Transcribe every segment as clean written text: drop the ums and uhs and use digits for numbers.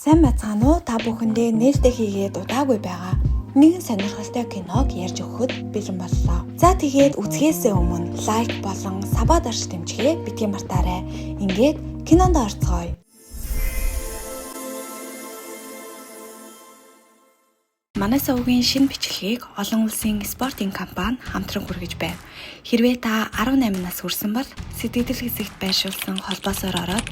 Сайн байцгаана уу? Та бүхэндээ нээлттэй хийгээд удаагүй байгаа нэгэн сонирхолтой киног ярьж өгөхөд бэлэн боллоо. За тэгээд үзэхээсээ өмнө лайк болон сабаа дарж дэмжихээ битгий мартаарай. Ингээд кинонд орцгоё. Манай сувгийн шинэ бичлэгийг олон улсын спортын компани хамтран хүргэж байна. Хэрвээ та 18 нас хүрсэн бол сэтгэл хэсэгт байршуулсан холбоосоор ороод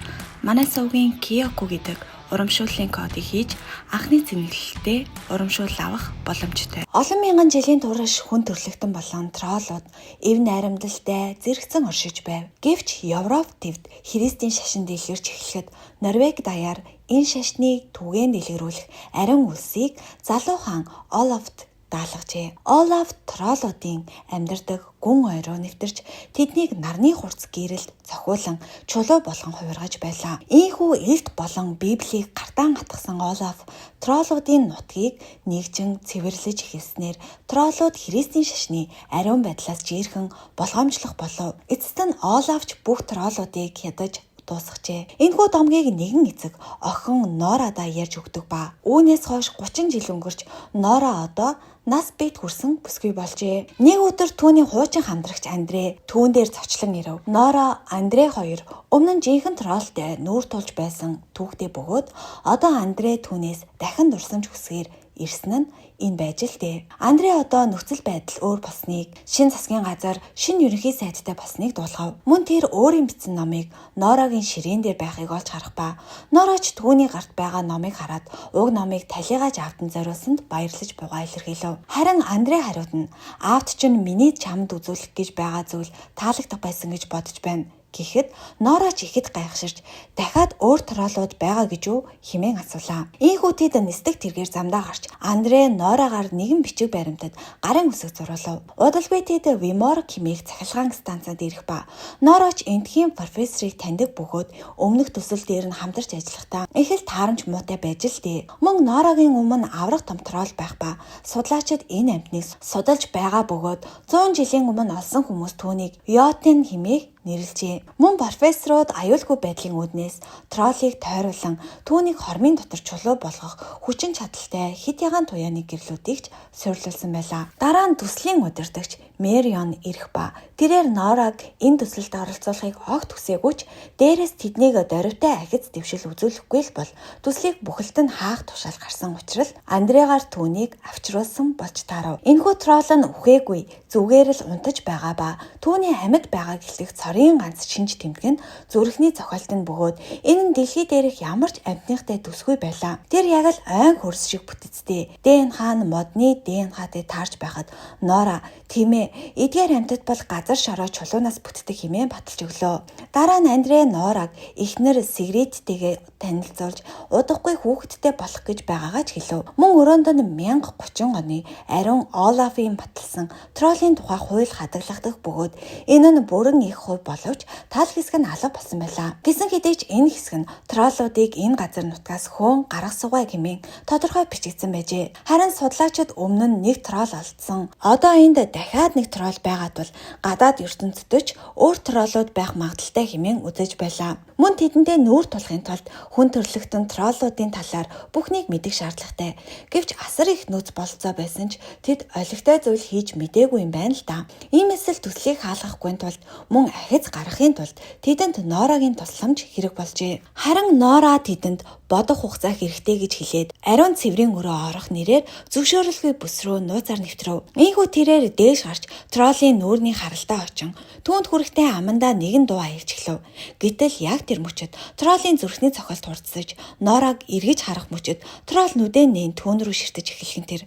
манай сувгийн Kyoku гэдэг урамшууллын кодыг хийж анхны цэнэглэлтэд урамшуул авах боломжтой. Олон мянган жилийн турш хүн төрлөختөн болон троллууд эв найрамдалтай зэрэгцэн оршиж байв. Гэвч Европ төвд Христийн шашин дэлгэрч эхлэхэд Норвеги даяар энэ шашныг түгээн дэлгэрүүлэх ариун үлсийг залуу хаан Олафт даалгажээ. Олаф троллуудын амьдардаг гүн ойроо нэвтэрч тэднийг нарны хурц гэрэлд цохиулан чулуу болгон хувиргаж байлаа. Ийхүү элд болон Библийг гартаан хатгсан Олаф троллуудын нутгийг нэгжин цэвэрлэж эхэлснээр троллууд Христийн шашны ариун байдлаас жиирхэн болгоомжлох болов. Эцэст нь Олафч бүх троллуудыг ядаж дуусгажээ. Энэхүү домгийг нэгэн эцэг охин Норадаа ярьж өгдөг ба үүнээс хойш 30 жил өнгөрч Нора одоо нас бит хүрсэн бүсгүй болжээ. Нэг өдөр түүний хуучин хамтрагч Андре түүн дээр зочлон ирэв. Нора, Андре хоёр өмнө нь жинхэнэ троллтой нүүр тулж байсан түүхтэй бөгөөд одоо Андре түүнээс дахин дурсамж хүсгээр ирсэн нь энэ байж л дээ. Андре одоо нөхцөл байдал өөр болсныг, шин засгийн газар шинэ ерөнхий сайдтай болсныг дуулгав. Мөн тэр өөрийн бичсэн номыг Норагийн ширээн дээр байхыг олж харах ба Норач түүний гарт байгаа номыг хараад уг номыг талигаж автан зориулсанд баярлаж бугаа илэрхийлв. Харин Андре хариуд нь аавд чинь миний чамд үзүүлэх гэж байгаа зүйл таалагдах байсан гэж бодож байна. Гэхэд Норач ихэд гайхширч дахиад өөр троллууд байгаа гэж юу хэмээн асуулаа. Ийхүү тэд нисдэг тэргээр замдаа гарч Андре Норагаар нэгэн бичиг баримтад гарын үсэг зуруулав. Удалгүй тэд Вимор хэмээх цахилгаан станцад ирэх ба Норач энтхийн профессорыг таньдаг бөгөөд өмнөх төсөл дээр нь хамтарч ажиллахдаа их л таарамж муутай байж л дээ. Мөн Норагийн өмнө аврах том тролл байх ба судлаачид энэ амьтныг судалж байгаа бөгөөд 100 жилийн өмнө олсон хүмүүс түүнийг Йотен хэмээх нэрлжээ. Мөн профессорууд аюулгүй байдлын үүднээс троллийг тойруулан түүнийг хормын дотор чулуу болгох хүчин чадалтай хит ягаан туяаны гэрлүүдийг ч суйрлуулсан байлаа. Дараа нь төслийн удирдагч Мэрион ирэх ба тэрээр Нораг энэ төсөлд оролцуулахыг огт хүсээгүйч дээрээс тэднийг доривтай ахиц дэвшил үзүүлэхгүй л бол төслийг бүхэлд нь хаах тушаал гарсан учраас Андрегаар түүнийг авчруулсан болж таарав. Энэхүү тролл нь үхээгүй зүгээр л унтаж байгаа ба түүний амьд байгаа гэлтэх цорын ганц шинж тэмдэг нь зүрхний цохолтод бөгөөд энэ нь дэлхий дээрх ямар ч амьтныхтай төсгүй байлаа. Тэр яг л ойн хөрс шиг бүтэцтэй. ДНХ нь модны ДНХ-тэй таарч байхад Нора тиймээ эдгээр амьтад бол газар шороо чулуунаас бүтдэг хэмээн баталж өглөө. Дараа нь Андре Нораг эхнэр Сигридтэйгээ танилцуулж удахгүй хүүхэдтэй болох гэж байгаагаа ч хэлв. Мөн өрөөнд нь 1030 оны ариун Олафын баталсан троллийн тухай хууль хадгалагдах бөгөөд энэ нь бүрэн их хувь боловч тал хэсэг нь алга болсон байлаа. Гэсэн хэдий ч энэ хэсэг нь троллуудыг энэ газар нутгаас хөөн гаргасуугай хэмээн тодорхой бичигдсэн байжээ. Харин судлаачид өмнө нь нэг тролл олдсон. Одоо энд дахиад нэг тролл байгаад бол гадаад ертөнцид ч өөр троллууд байх магадaltaй хэмээн үзэж байлаа. Мөн тэдэндээ нүүр тулахын тулд хүн төрлөختөн троллуудын талаар бүхнийг мэдэх шаардлагатай. Гэвч асар их нөөц болцоо байсан ч тэд олигтой зүйл хийж мэдээгүй юм байна л да. Иймээс л төслийг хаалгахгүй тулд мөн ахиц гаргахын тулд тэдэнд Норагийн тусламж хэрэг болжээ. Харин Нора тэдэнд бодох хугацаа хэрэгтэй гэж хэлээд ариун цэврийн өрөө орох нэрээр зөвшөөрөлгүй бүс рүү нууцаар нэвтрэв. Ийхүү тэрээр дээш гарч троллийн нүүрний харалтаа очин түүнд хүрэхтэй амандаа нэгэн дуу аялж эхлэв. Гэтэл яг тэр мөчөд троллийн зүрхний цохолт хурцсаж Нораг эргэж харах мөчөд тролл нүдэн нээн түүн рүү ширтэж эхэлхэн тэр.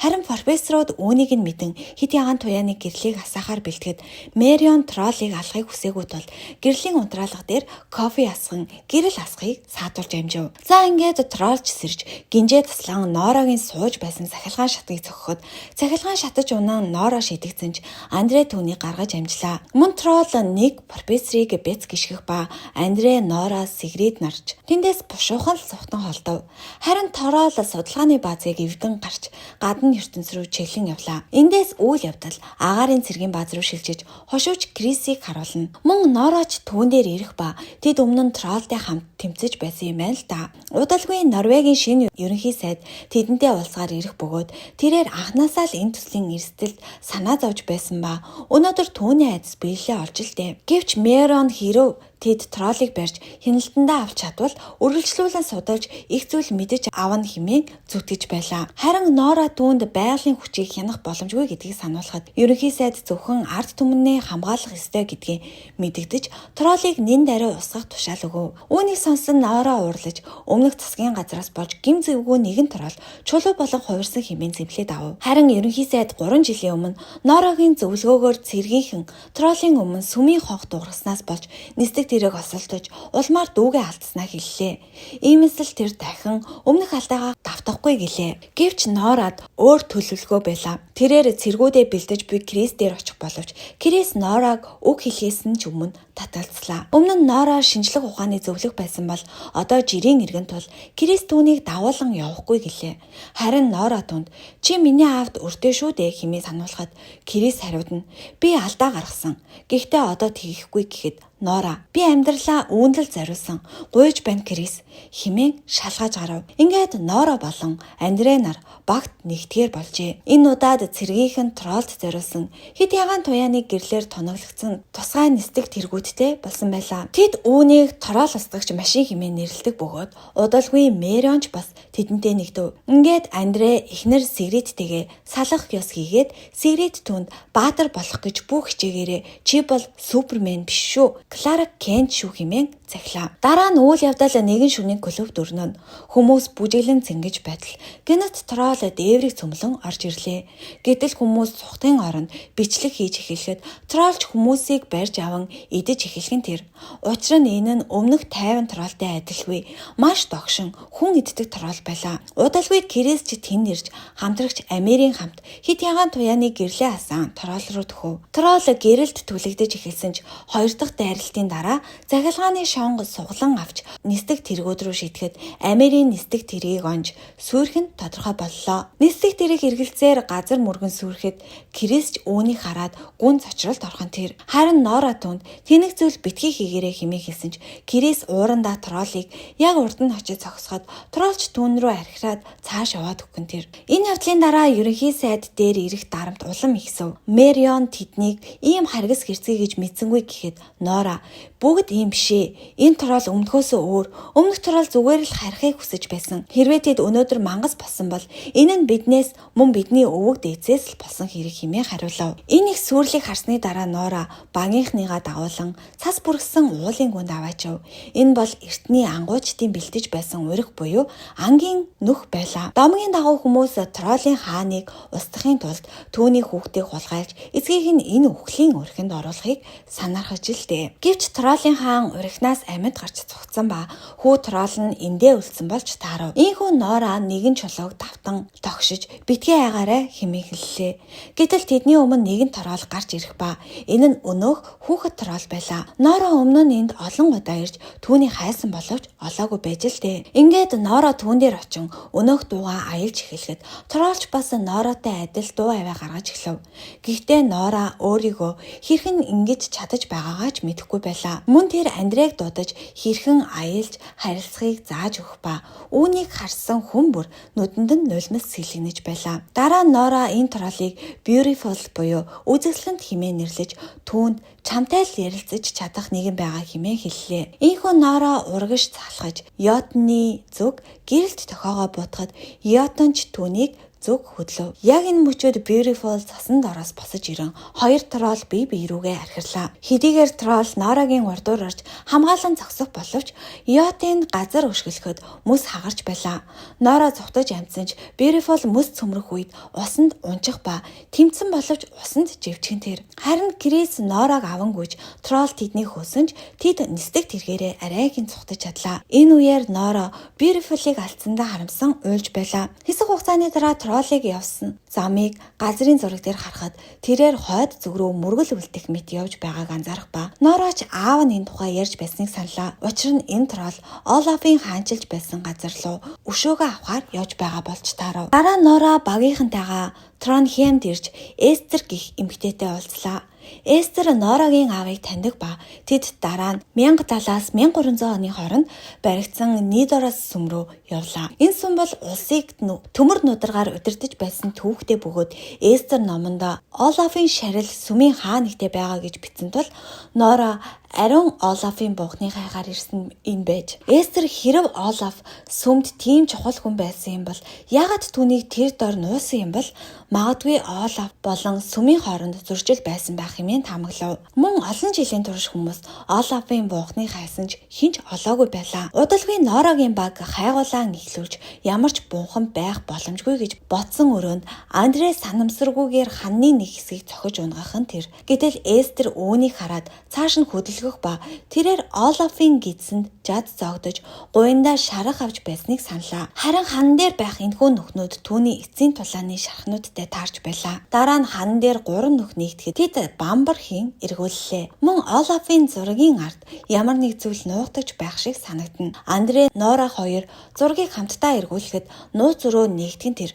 Харин профессорууд үүнийг нь мэдэн хит ягаан туяаны гэрлийг асаахаар бэлтгэд Мэрион троллийг алахыг хүсээгүй тул гэрлийн унтраалга дээр кофе асган гэрэл асахыг саатуулж амжив. За ингээд троллч сэрж гинжээ таслан Норагийн сууж байсан цахилгаан шатыг цохиход цахилгаан шатаж унан Нора шидэгцэн ч Андре түүнийг гаргаж амжлаа. Мөн тролл нэг профессорыг бэц гიშгэх ба Андре Нора Сигрид нарч тэндээс бушуухан л сухтан холдов. Харин тролл судалгааны баазыг эвдэн гарч гадна ертөнц рүү чиглэн явлаа. Эндээс үйл явдал агаарын цэргийн бааз руу шилжиж хошууч Крисийг харуулна. Мөн Норач түүн дээр ирэх ба тэд өмнө нь троллтой хамт тэмцэж байсан юм байна л да. Удалгүй Норвегийн шинэ ерөнхий сайд тэдэнтэй уулзгаар ирэх бөгөөд тэрээр анхнаасаа л энэ төслийн эрсдэлд санаа зовж байсан ба өнөөдөр түүний айдас биелэлээ олж л дээ. Гэвч Мерон хэрв тэд троллийг барьж хяналтандаа авч чадвал үргэлжлүүлэн судалж их зүйл мэдэж авна хэмээн зүтгэж байлаа. Харин Нора түүнд байгалийн хүчийг хянах боломжгүй гэдгийг сануулхад ерөнхий сайд зөвхөн ард түмнээ хамгаалах ёстой гэдгийг мэдэгдэж троллийг нэн даруй усгах тушаал өгөв. Үүнийг сонсон Нора уурлаж өмнөх засгийн газраас болж гим зэвгүй нэгэн тролл чулуу болон хувирсан хэмээн зэмлээд авав. Харин ерөнхий сайд 3 жилийн өмнө Норагийн зөвлөгөөгөөр цэргийнхэн троллийн өмнө сүмийн хонх дуургаснаас болж нисдэг тэрэг осолдож улмаар дүүгээ алдснаа хэллээ. Иймээс л тэр дахин өмнөх алдаагаа давтахгүй гэлээ. Гэвч Норад өөр төлөвлөгөө байлаа. Тэрээр цэргүүдээ бэлдэж буй Крис дээр очих боловч Крис Нораг үг хэлхээс нь ч өмнө татгалцлаа. Өмнө нь Нора шинжлэх ухааны зөвлөх байсан бол одоо жирийн иргэн тул Крис түүнийг давуулан явахгүй гэлээ. Харин Нора түнд чи миний аавд өртөө шүү дээ хэмээн сануулхад Крис хариуд нь би алдаа гаргасан. Гэхдээ одоо тийхгүй гэхэд Нора би амьдралаа үүндэл зориулсан гуйж байна Крис хэмээн шалгаж гарав. Ингээд Нора болон Андре нар багт нэгтгэр болжээ. Энэ удаад цэргийнхэн троллд зориулсан хэд ягаан туяаны гэрлээр тоноглогдсон тусгай нисдэг тэргүүдтэй болсон байлаа. Тэд үүнийг тролл устгагч машин хэмээн нэрлэдэг бөгөөд удалгүй Меронч бас тэдэнтэй нэгдэв. Ингээд Андре эхнэр Сигридтэйгээ салах ёс хийгээд Сигрид түнд баатар болох гэж бүх хичээгээрээ чи бол супермен биш шүү. Кларк Кент шүү хэмээн захилаа. Дараа нь үйл явдал нэгэн шөнийн клуб дөрнөн хүмүүс бүжиглэн цэнгэж байтал гэнэт тролл дээврийг цөмлөн орж ирлээ. Гэтэл хүмүүс цухтын оронд бичлэг хийж эхлэхэд троллч хүмүүсийг барьж аван идэж эхлэх нь тэр. Учир нь энэ нь өмнөх 50 троллтэй адилгүй маш догшин хүн иддэг тролл байлаа. Удалгүй Крис ч тэнд ирж хамтрагч Америйн хамт хэд ягаан туяаны гэрлээ хасан тролл руу төхөв. Тролл гэрэлд түлэгдэж эхэлсэн ч хоёр дахь дайралтын дараа захилгааны шонго суглан авч нисдэг тэргүүд рүү шитгэхэд Америйн нисдэг тэргийг онж сүрх нь тодорхой боллоо. Нисдэг тэрэг эргэлзээр газар мөргөн сүрхэд Крис ч үүнийг хараад гүн цочролд орхон тэр. Харин Нора түнд тэнэг зүйл битгий хийгээрэй хэмээн хэлсэн ч Крис уурандаа троллийг яг урд нь очиж зогсоход троллч түүн рүү архираад цааш яваад өгөн тэр. Энэ явдлын дараа ерөнхий сайд дээр ирэх дарамт улам ихсэв. Мерион тэднийг ийм харгас хэрцгий гэж мэдсэнгүй гэхэд Нора бүгд ийм бишээ. Энэ тролл өмнөхөөсөө өөр. Өмнөх тролл зүгээр л харихыг хүсэж байсан. Хэрвээ тэд өнөөдөр мангас болсон бол энэ нь биднээс мөн бидний өвөг дээдсээс л болсон хэрэг хэмээн хариулав. Энэ их сүрлийг харсны дараа Нора багийнхныгаа дагуулan цас бүргсэн уулын гүнд аваачив. Энэ бол эртний ангуучдын бэлдэж байсан уриг буюу ангийн нүх байлаа. Домгийн дагуу хүмүүс троллийн хааныг устгахын тулд түүний хүүхдийг хулгайлж эцгийг нь энэ үхлийн өрхөнд оруулахыг санаархаж л дээ. Гэвч троллийн хаан урихнаас амьд гарч цугцсан ба хүү тролл нь эндээ үлдсэн болж таарав. Ийхүү Нора нэгэн чулууг давтан тогшиж битгий айгаарай хэмээн хэллээ. Гэтэл тэдний өмнө нэгэн тролл гарч ирэх ба энэ нь өнөөх хүүхэд тролл байлаа. Нора өмнө нь энд олон удаа ирж түүний хайсан боловч олоогүй байж л дээ. Ингээд Нора түүн дээр очин өнөөх дуугаа аялж эхлэхэд троллч бас Норатай адил дуу аваа гаргаж эхлэв. Гэхдээ Нора өөрийгөө хэрхэн ингэж чадаж байгаагаа ч мэдэхгүй байлаа. Мөн тэр Андрег дуудаж хэрхэн аялж харилцахыг зааж өгөх ба үүнийг харсан хүн бүр нүдэнд нь нулимс сэлгэнэж байлаа. Дараа нь Нора энэ троллийг Beautiful буюу үзэсгэлэнт хэмээн нэрлэж түүнд чамтай л ярилцаж чадах нэгэн байгаа хэмээн хэллээ. Ийхүү Нора урагш залхаж Йотны зүг гэрэлт тохоогоо буутахад Йотонч түүнийг зүг хөдлөв. Яг энэ мөчөд Beautiful цасан дороос босож ирэн хоёр тролл бие бие рүүгээ архирлаа. Хэдийгээр тролл Норагийн урдуур орж хамгаалан зогсох боловч Йотын газар өшгөлөхөд мөс хагарч байлаа. Нора зүхтаж амтсан ч Beautiful мөс цөмрөх үед усанд унчих ба тэмцэн боловч усанд живчгэн тэр. Харин Крис Нораг авангүйж тролл тэднийг хөөсөн ч тэд нисдэг тэргээрээ арайгийн зүхтаж чадлаа. Энэ үеэр Нора Beautiful-ыг алдсандаа харамсан уйлж байлаа. Хэсэг хугацааны дараа троллыг явсан замыг газрын зураг дээр харахад тэрээр хойд зүг рүү мөргөл үлдэх мэт явж байгааг анзаарах ба Норач аав нь энэ тухай ярьж байсныг саналаа. Учир нь энэ тролл Олафын хаанчилж байсан газар руу өшөөгөө авахар явж байгаа болж таарав. Дараа Нора багийнхантайгаа Тронхеймд ирж Эстер гих эмэгтэйтэй уулзлаа. Эстер Норагийн аавыг таньдаг ба тэд дараа нь 1070-аас 1300 оны хооронд баригдсан Нидорос сүм рүү явлаа. Энэ сүм бол улсыг төмөр нударгаар удирдах байсан түүхтэй бөгөөд Эстер номонд Олафын шарил сүмийн хаан нэгтэй байгаа гэж бичсэн тул Нора ариун Олафын бунхны хайгаар ирсэн энэ байж. Эстер хэрв Олаф сүмд тийм чухал хүн байсан юм бол яагаад түүнийг тэр дор нуусан юм бол магадгүй Олаф болон сүмийн хооронд зөрчил байсан байх хэмээн таамаглав. Мөн олон жилийн турш хүмүүс Олафын бунхны хайсан ч хинч олоогүй байлаа. Удалгүй Норагийн баг хайгуулаан ихлүүлж ямар ч бунхан байх боломжгүй гэж бодсон өрөөнд Андре санамсаргүйгээр ханны нэг хэсгийг цохиж унгах нь тэр. Гэтэл Эстер үүнийг хараад цааш нь хөдөлгөх ба тэрээр Олафын гидсэнд жад зогдож гуйндаа шарах авч байсныг саналаа. Харин хан дээр байх энэхүү нүхнүүд түүний эцсийн тулааны шархнуудтай таарч байлаа. Дараа нь хан дээр 3 нүх нэгтгэхэд тэд бамбар хийн эргүүллээ. Мөн Олафын зургийн ард ямар нэг зүйл нуугдаж байх шиг санагдана. Андре Нора хоёр зургийг хамтдаа эргүүлэхэд нууц зөрөө нэгтгэн тэр.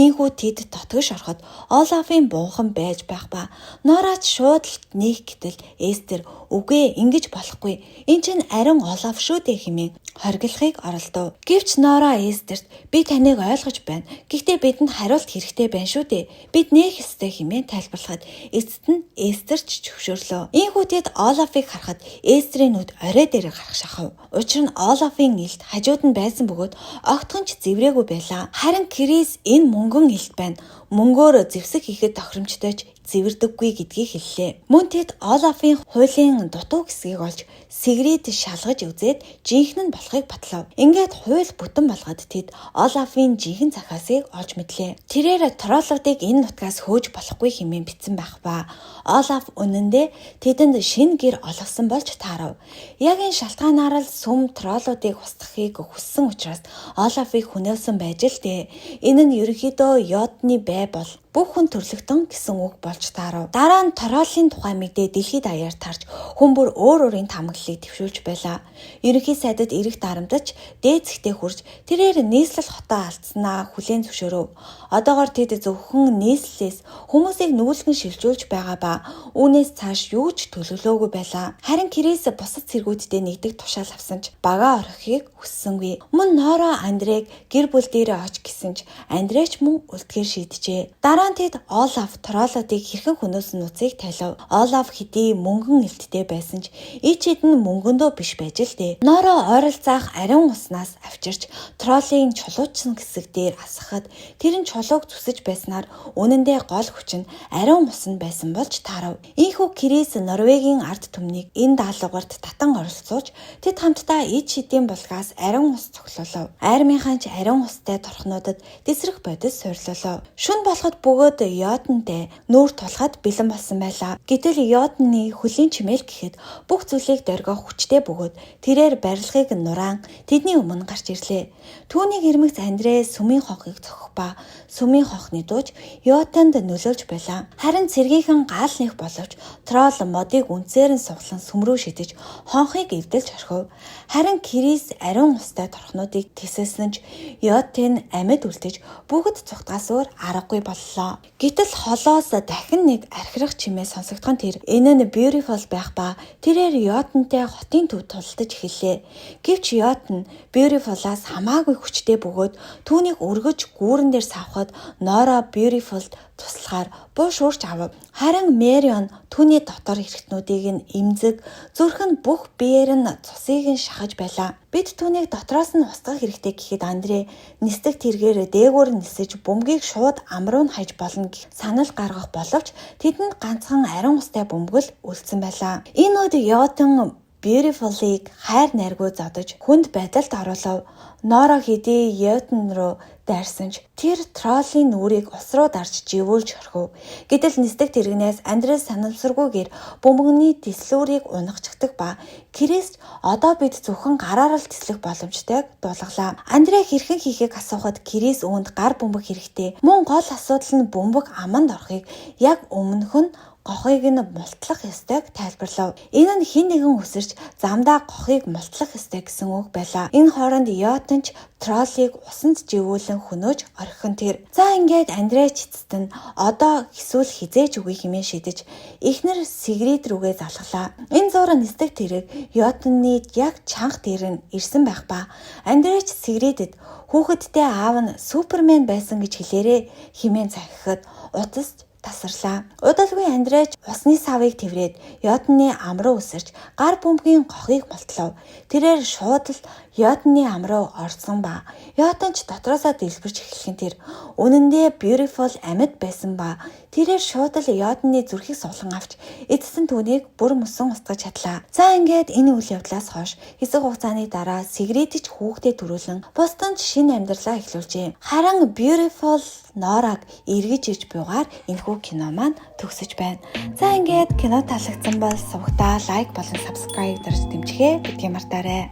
Ийхүү тэд дотгош ороход Олафын бунхан байж байх ба Норач шууд нэг гэтэл Эстер үгүй ингэж болохгүй. Энд чинь ариун Олаф шүү дээ хэмээн хоригдлохыг оролдов. Гэвч Нора Эстерт би таныг ойлгож байна. Гэхдээ бидэнд хариулт хэрэгтэй байна шүү дээ. Бид нээх ёстой хэмээн тайлбарлахад эцэст нь Эстер ч зөвшөөрлөө. Ийхүү тэд Олафыг харахад Эстерийн нүд орой дээр гарах шахав. Учир нь Олафын илт хажууд нь байсан бөгөөд огтхон ч зэврээгүй байлаа. Харин Крис энэ мөнгөн илт байна. Мөнгөөр зэвсэг хийхэд тохиромжтой ч зэвэрдэггүй гэдгийг хэллээ. Мөн тэд Олафын хуулийн дутуу хэсгийг олж Сигрид шалгаж үзээд жинхэнэ нь болохыг батлав. Ингээд хууль бүтэн болгоод тэд Олафын жинхэнэ захиасыг олж мэдлээ. Тэрээр троллуудыг энэ нутгаас хөөж болохгүй хэмээн бичсэн байх ба Олаф үнэндээ тэдэнд шинэ гэр олгосон болж таарав. Яг энэ шалтгаанаар л сүм троллуудыг устгахыг хүссэн учраас Олафыг хүнээсэн байж л дээ. Энэ нь ерөнхийдөө Йодны бай бол бүх хүн төрлөختөн гэсэн үг болж таарав. Дараа нь троллын тухай мэдээ дэлхийд даяар тарж хүн бүр өөр өөрийн таамаглалыг төвшүүлж байлаа. Ерөнхий сайдад эрэх дарамтч дээцэгтэй хурж тэрээр нийслэл хотоо алдснаа хүлээн зөвшөөрөв. Одоогоор тэд зөвхөн нийслэлээс хүмүүсийг нүүлгэн шилжүүлж байгаа ба үүнээс цааш юу ч төлөвлөөгүй байлаа. Харин Крис бусад цэргүүдтэй нэгдэх тушаал авсан ч бага орохыг хүссэнгүй. Мөн Нора Андрег гэр бүл дээрээ оч гэсэн ч Андреч мөн үлдэхээр шийджээ. Дараа нь тэд Олаф троллуудыг хэрхэн хөнөөсөн нуцыг тайлав. Олаф хэдий мөнгөн элттэй байсан ч ич хэдэн мөнгөндөө биш байж л дээ. Нора ойролцоох ариун уснаас авчирч троллын чулуучсан хэсэг дээр асахад тэр нь чулууг зүсэж байснаар үнэндээ гол хүч нь ариун ус нь байсан болж таарав. Ийхүү Крис Норвегийн ард түмнийг энэ даалгаварт татан оролцуулж тэд хамтдаа ич хэдийн булгаас ариун ус цуглуулав. Армийнханч ариун устай торхнуудад дэсрэх бодис суйрлуулав. Шүн болоход бөгөөд Йоднтэй нүүр тулахад бэлэн болсон байлаа. Гэтэл Йодны хөлийн чимээл гэхэд бүх зүйлийг дөргих хүчтэй бөгөөд тэрээр барилгыг нураан тэдний өмнө гарч ирлээ. Түүнийг ирмэгц Андре сүмийн хонхыг зохих ба сүмийн хонхны дууж Йотанд нөлөөлж байлаа. Харин цэргийнхэн гал нэх боловч тролл модыг үнцээр нь суглан сүм рүү шидэж хонхыг эвдэлж орхив. Харин Крис ариун устай торхнуудыг тэсэлсэн ч Йотын амьд үлдэж бүгд цухтгаас өөр аргагүй боллоо. Гэтэл холоос дахин нэг архирах чимээ сонсогдохын тэр энэ нь beautiful байх ба тэрээр Йотантай хотын төв тулдаж эхэллээ. Гэвч Йотан beautiful-аас хамаагүй хүчтэй бөгөөд түүнийг өргөж гүүрэн дээр савхад Нора beautiful-д туслахаар бууш урч авав. Харин Мэрион түүний дотор хэрэгтнүүдийг нь имзэг зүрхэн бүх биеэр нь цусыг нь шахаж байлаа. Бид түүнийг дотроос нь устгах хэрэгтэй гэхэд Андре нисдэг тэргээр дээгүүр нисэж бөмбөгийг шууд амруу нь хайж болно гэх санал гаргах боловч тэдэнд ганцхан ариун устай бөмбөг л үлдсэн байлаа. Энэ үед Йотан beautiful-ыг хайр найргүй зодож хүнд байдалд оруулав. Нора хэдий Йотан руу дайрсан ч тэр троллын нүрийг ус руу дарж живүүлж орхив. Гэтэл нисдэг тэрэгнээс Андре санамсаргүйгээр бөмбөгний тислүүрийг унгачдаг ба Крис одоо бид зөвхөн гараар л тислэх боломжтойг дуулгалаа. Андре хэрхэн хийхийг асуухад Крис үүнд гар бөмбөг хэрэгтэй. Мөн гол асуудал нь бөмбөг аманд орохыг яг өмнөх нь гохыг нь мултлах ёстойг тайлбарлав. Энэ нь хэн нэгэн өсөрч замдаа гохыг мултлах ёстой гэсэн үг байлаа. Энэ хооронд Йотан ч троллийг усанд живүүлэн хөнөөж орхихон тэр. За ингээд Андреч эцэст нь одоо эсвэл хизээж үгүй хэмээн шийдэж эхнэр Сигрид рүүгээ залглаа. Энэ зуур нисдэг тэрэг Йотаны яг чанга дээр нь ирсэн байх ба Андреч Сигридэд хүүхэдтэй аав нь Супермен байсан гэж хэлээрээ хэмээн захихад утасч тасарлаа. Удалгүй Андреч усны савыг тэврээд Йотаны ам руу өсөрч гар бөмбөгийн гохыг мултлав. Тэрээр шууд л Йотаны ам руу орсон ба Йотан ч дотроосоо дэлбэрч эхлэхэн тэр үнэндээ beautiful амьд байсан ба тэрээр шууд л Йотаны зүрхийг сулан авч эцэст нь түүнийг бүр мөсөн устгаж чадлаа. За ингээд энэ үйл явдлаас хойш хэсэг хугацааны дараа Сигрид ч хүүхдээ төрүүлэн бусдад шинэ амьдралаа эхлүүлжээ. Харин beautiful Нораг эргэж ирж буйгаар энэхүү кино маань төгсөж байна. За ингээд кино таалагдсан бол сувгтаа лайк болон subscribe дарж дэмжихээ гэдгийг мартаарай.